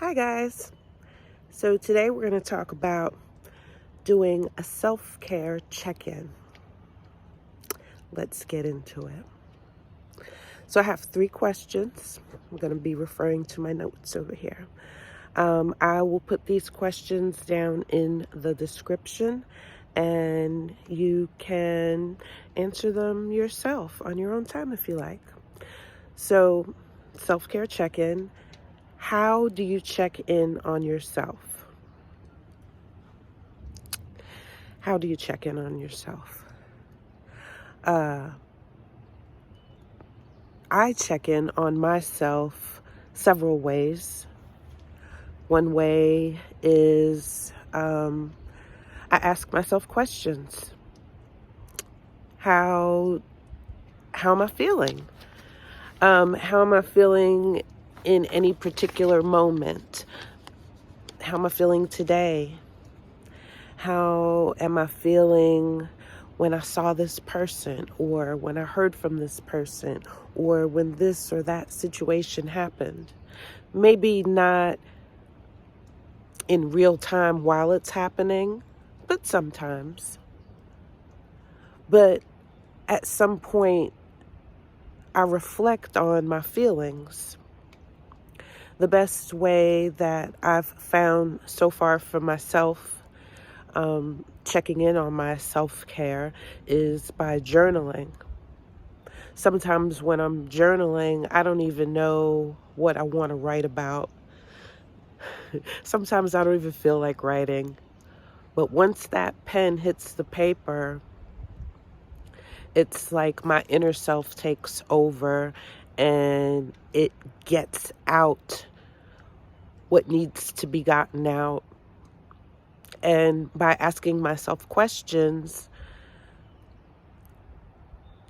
Hi guys. So today we're going to talk about doing a self-care check-in. Let's get into it. So I have 3 questions. I'm going to be referring to my notes over here. I will put these questions down in the description and you can answer them yourself on your own time if you like. So, self-care check-in. How do you check in on yourself? How do you check in on yourself? I check in on myself several ways. One way is I ask myself questions. How am I feeling? How am I feeling in any particular moment? How am I feeling today? How am I feeling when I saw this person, or when I heard from this person, or when this or that situation happened? Maybe not in real time while it's happening, but sometimes. But at some point, I reflect on my feelings. The best way that I've found so far for myself, checking in on my self-care, is by journaling. Sometimes when I'm journaling, I don't even know what I want to write about. Sometimes I don't even feel like writing. But once that pen hits the paper, it's like my inner self takes over and it gets out what needs to be gotten out. And by asking myself questions,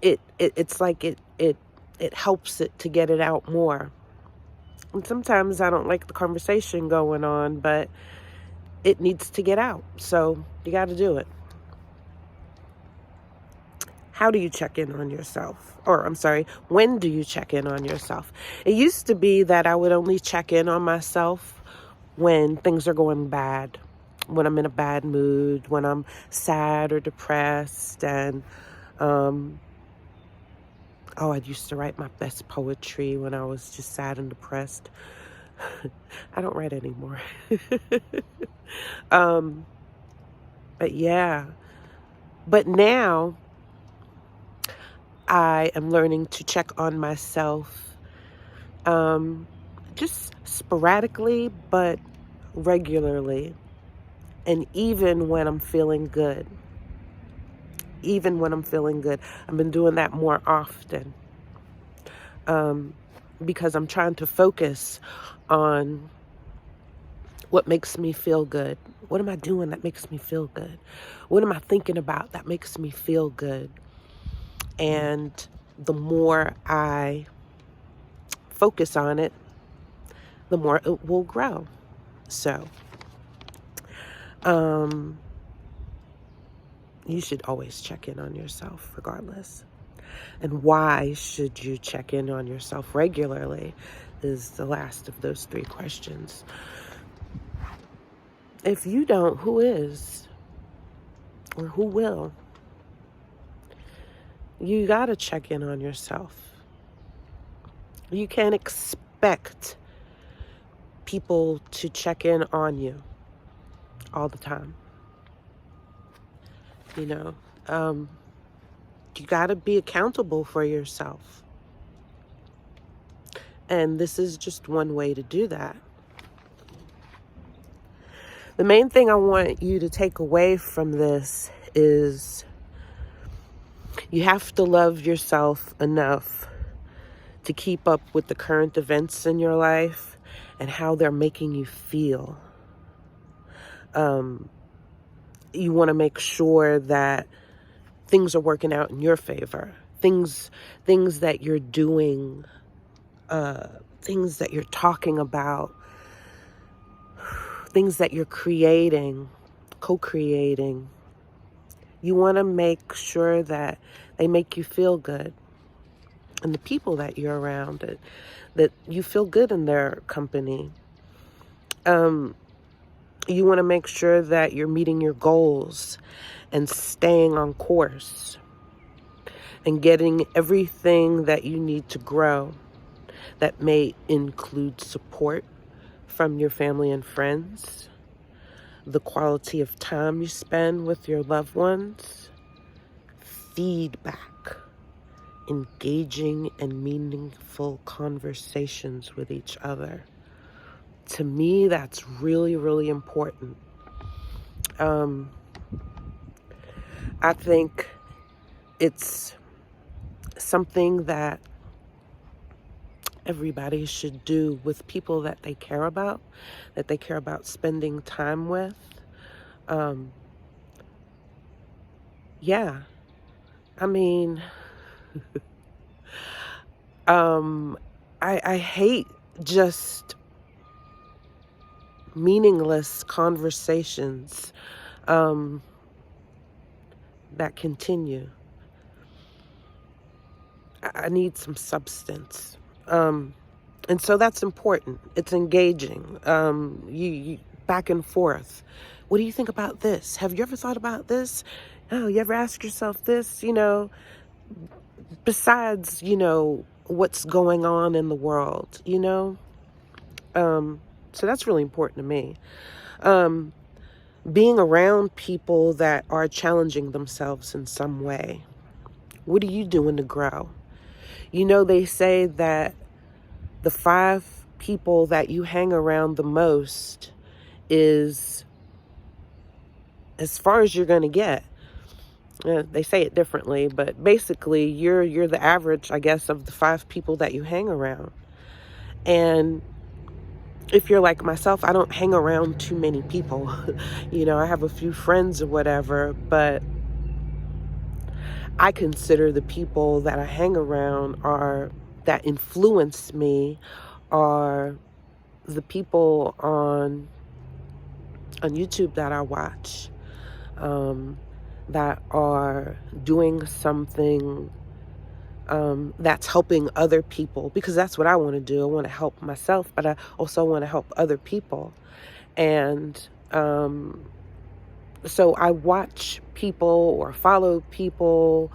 it's like it helps it to get it out more. And sometimes I don't like the conversation going on, but it needs to get out. So you got to do it. How do you check in on yourself? Or I'm sorry, when do you check in on yourself? It used to be that I would only check in on myself when things are going bad, when I'm in a bad mood, when I'm sad or depressed. And, I used to write my best poetry when I was just sad and depressed. I don't write anymore. But yeah. But now I am learning to check on myself, just sporadically, but regularly. And even when I'm feeling good. Even when I'm feeling good. I've been doing that more often. Because I'm trying to focus on what makes me feel good. What am I doing that makes me feel good? What am I thinking about that makes me feel good? And the more I focus on it, the more it will grow. So, you should always check in on yourself regardless. And why should you check in on yourself regularly is the last of those 3 questions. If you don't, who is? Or who will? You gotta check in on yourself. You can't expect people to check in on you all the time. You know, you gotta be accountable for yourself. And this is just one way to do that. The main thing I want you to take away from this is you have to love yourself enough to keep up with the current events in your life and how they're making you feel. You want to make sure that things are working out in your favor. Things that you're doing, things that you're talking about, things that you're creating, co-creating. You want to make sure that they make you feel good. And the people that you're around, that you feel good in their company. You want to make sure that you're meeting your goals and staying on course and getting everything that you need to grow. That may include support from your family and friends, the quality of time you spend with your loved ones, feedback, engaging and meaningful conversations with each other. To me, that's really, really important. I think it's something that everybody should do with people that they care about spending time with. Yeah, I mean, I hate just meaningless conversations that continue. I need some substance. And so that's important. It's engaging. You back and forth. What do you think about this? Have you ever thought about this? Oh, you ever ask yourself this? Besides, what's going on in the world, So that's really important to me. Being around people that are challenging themselves in some way. What are you doing to grow? They say that the 5 people that you hang around the most is as far as you're going to get. They say it differently, but basically you're the average, I guess, of the 5 people that you hang around. And if you're like myself, I don't hang around too many people. I have a few friends or whatever, but I consider the people that I hang around that influence me are the people on YouTube that I watch, that are doing something that's helping other people, because that's what I want to do. I want to help myself, but I also want to help other people. And so I watch people or follow people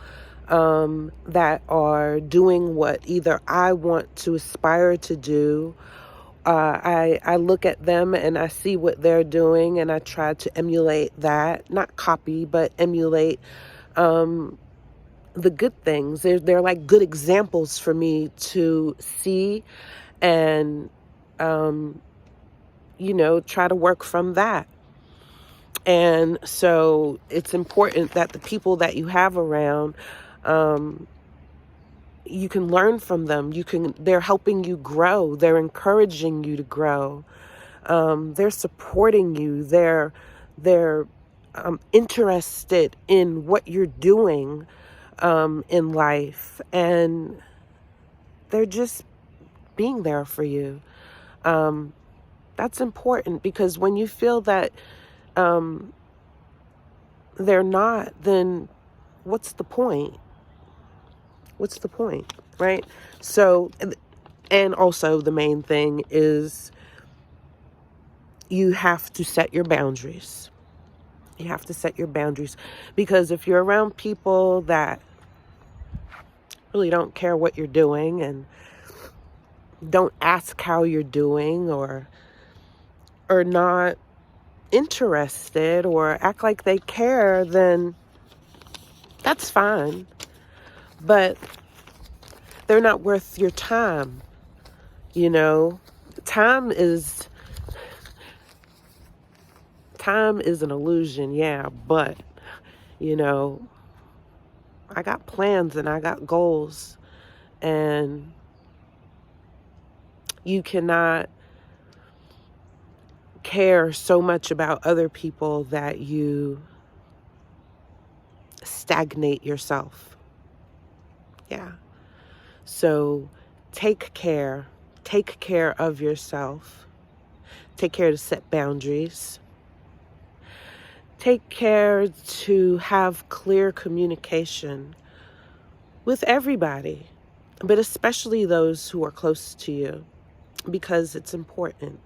that are doing what either I want to aspire to do. I look at them and I see what they're doing, and I try to emulate that, not copy, but emulate the good things. They're like good examples for me to see and, try to work from that. And so it's important that the people that you have around, you can learn from them. They're helping you grow. They're encouraging you to grow. They're supporting you. They're interested in what you're doing in life, and they're just being there for you. That's important, because when you feel that they're not, then what's the point? What's the point, right? So, and also the main thing is you have to set your boundaries. You have to set your boundaries, because if you're around people that really don't care what you're doing and don't ask how you're doing, or are not interested or act like they care, then that's fine. But they're not worth your time. Time is an illusion, yeah, but I got plans and I got goals, and you cannot care so much about other people that you stagnate yourself. Yeah. So take care of yourself. Take care to set boundaries. Take care to have clear communication with everybody, but especially those who are close to you, because it's important.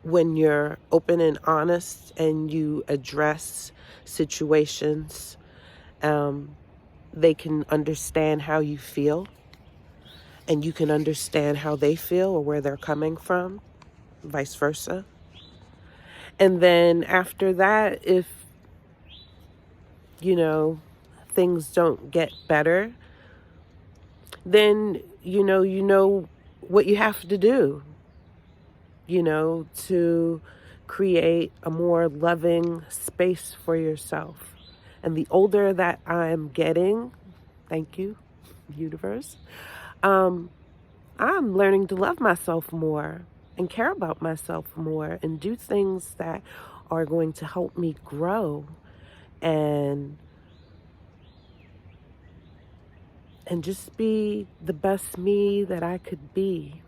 when you're open and honest and you address situations, they can understand how you feel, and you can understand how they feel or where they're coming from, vice versa. And then after that, if, things don't get better, then, you know what you have to do, to create a more loving space for yourself. And the older that I'm getting, thank you, universe, I'm learning to love myself more and care about myself more and do things that are going to help me grow and just be the best me that I could be.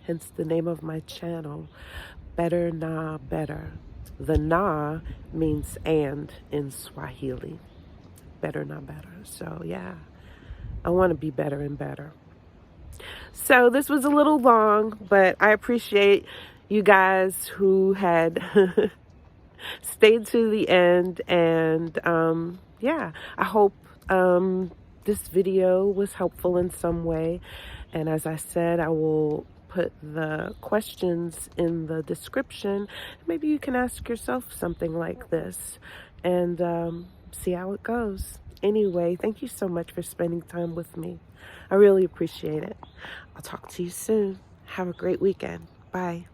Hence the name of my channel, Better Nah Better. The nah means and in Swahili. Better Nah Better. So yeah, I want to be better and better. So this was a little long, but I appreciate you guys who had stayed to the end. And yeah, I hope this video was helpful in some way. And as I said, I will put the questions in the description. Maybe you can ask yourself something like this and see how it goes. Anyway, thank you so much for spending time with me. I really appreciate it. I'll talk to you soon. Have a great weekend. Bye.